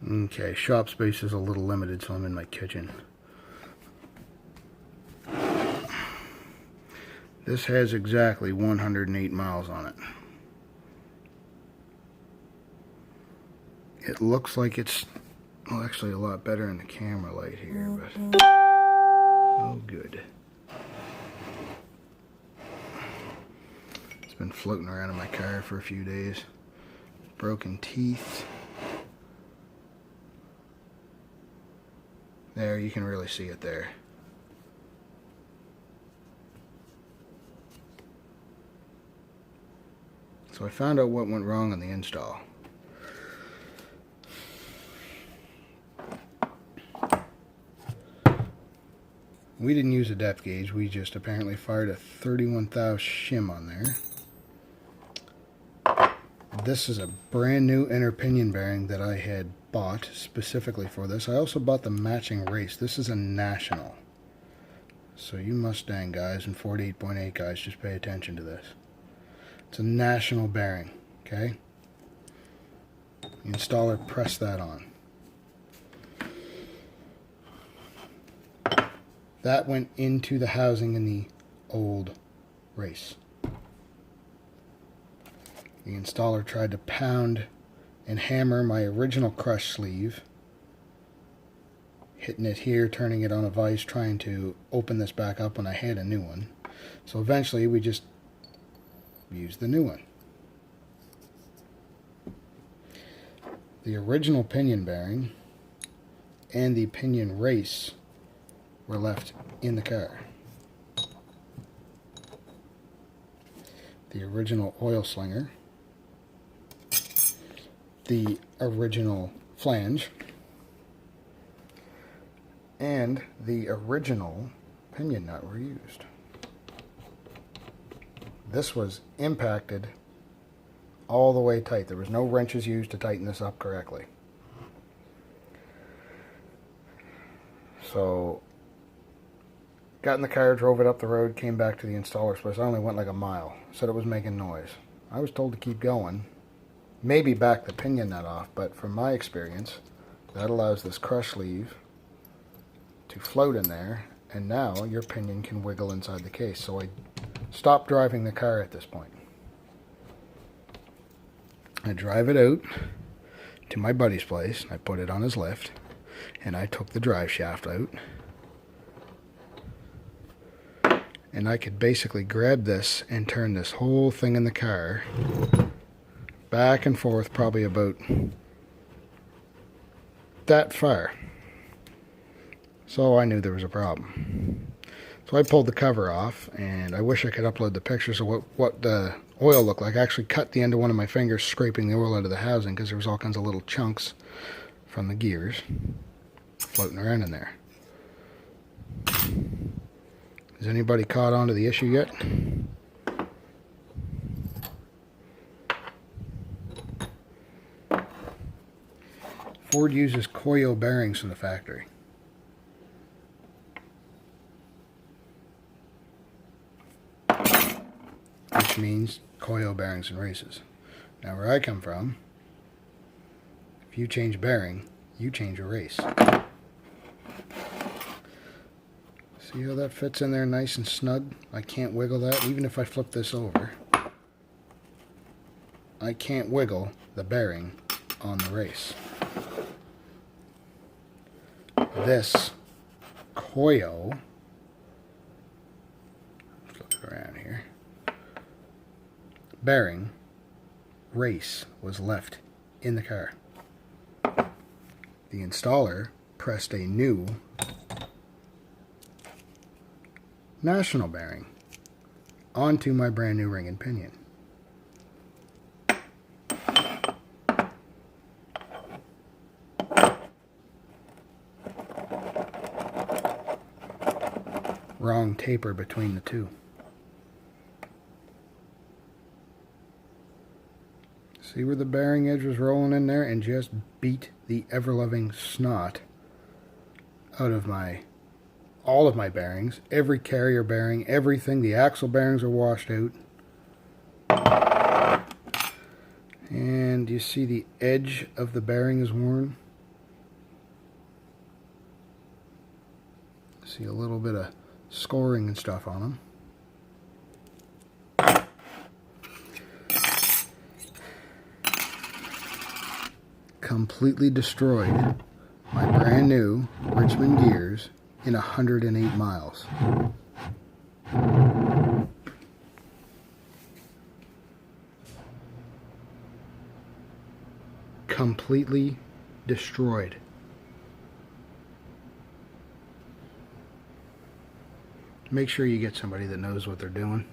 Okay, shop space is a little limited, so I'm in my kitchen. This has exactly 108 miles on it. It looks like it's, well, actually a lot better in the camera light here, but oh good. It's been floating around in my car for a few days. Broken teeth. There, you can really see it there. So I found out what went wrong on the install. We didn't use a depth gauge, we just apparently fired a 31 thou shim on there. This is a brand new inner pinion bearing that I had bought specifically for this. I also bought the matching race. This is a national. So you Mustang guys and 48.8 guys, just pay attention to this. It's a national bearing, okay? The installer pressed that on. That went into the housing in the old race. The installer tried to pound and hammer my original crush sleeve, hitting it here, turning it on a vise, trying to open this back up when I had a new one. So eventually we just used the new one. The original pinion bearing and the pinion race were left in the car. The original oil slinger, the original flange, and the original pinion nut were used. This was impacted all the way tight. There was no wrenches used to tighten this up correctly. So, got in the car, drove it up the road, came back to the installer's place. I only went like a mile. Said it was making noise. I was told to keep going. Maybe back the pinion nut off, but from my experience, that allows this crush sleeve to float in there, and now your pinion can wiggle inside the case. So I stopped driving the car at this point. I drive it out to my buddy's place. I put it on his lift, and I took the drive shaft out. And I could basically grab this and turn this whole thing in the car back and forth, probably about that far. So I knew there was a problem. So I pulled the cover off, and I wish I could upload the pictures of what the oil looked like. I actually cut the end of one of my fingers scraping the oil out of the housing because there was all kinds of little chunks from the gears floating around in there. Has anybody caught on to the issue yet? Ford uses Koyo bearings from the factory. Which means Koyo bearings and races. Now where I come from, if you change bearing, you change a race. See how that fits in there nice and snug? I can't wiggle that. Even if I flip this over, I can't wiggle the bearing on the race. This Koyo, let's look around here, bearing race was left in the car. The installer pressed a new national bearing onto my brand new ring and pinion. Wrong taper between the two. See where the bearing edge was rolling in there and just beat the ever-loving snot out of all of my bearings, every carrier bearing, everything. The axle bearings are washed out. And you see the edge of the bearing is worn. See a little bit of scoring and stuff on them. Completely destroyed my brand new Richmond gears in 108 miles. Completely destroyed. Make sure you get somebody that knows what they're doing.